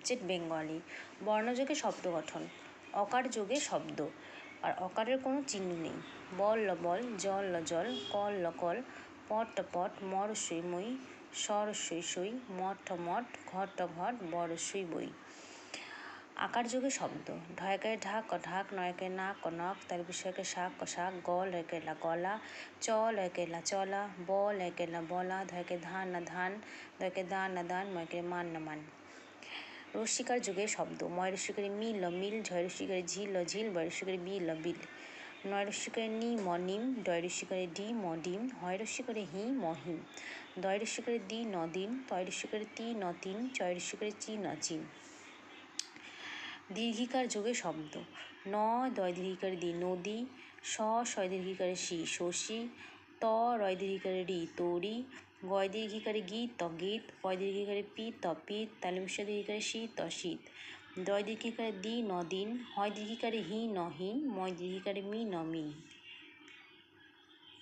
হচ্ছে বেঙ্গলি। বর্ণযোগে শব্দ গঠন, অকার যোগে শব্দ, আর অকারের কোনো চিহ্ন নেই। বল ল বল, জল ল জল, কল ল কল, পট ট পট, মর সই মই, সর সই সই, মঠ ঠ মঠ, ঘট ট ঘট, বর সই বই। আকার যোগে শব্দ, ঢয়কায় ঢাক ক ঢাক, নয়কে নাক ক নখ, তার বিষয়কে শাক ক শাক, গল একে লা গলা, চল একে লা চলা, বল একে লা বলা, ধয়কে ধান না ধান, দয়কে দান না দান, ময়কে মান না মান। রস্যিকার যুগে শব্দ, ময় রস্যিকারে মিল ল মিল, ঝয় রস্যিকারে ঝিল ল ঝিল, বয় রস্যিকারে বিল ল বিল। নয় রস্যিকারে নি ম নিম, ডয় রস্যিকারে ডি ম ডিম, হয় রস্যিকারে হি ম হিম, দয় রস্যিকারে দি ন দিন, তয় রস্যিকারে তি ন তিন, চয় রস্যিকারে চি ন চিন। দীর্ঘিকার যোগে শব্দ, ন দয় দীর্ঘিকারে দি নদী, শয় দীর্ঘিকারে শি শশী, ত রয় দীর্ঘিকারে রি তরি, গয় দীর্ঘিকারে গি ত গীত, পয় দীর্ঘিকারে পি ত পিত, তালিমিশ্র দীর্ঘিকারে শি ত শীত। দয় দীর্ঘিকারে দি ন দিন, হয় দীর্ঘিকারে হি ন হিন, ময় দীর্ঘিকারে মি ন মিন।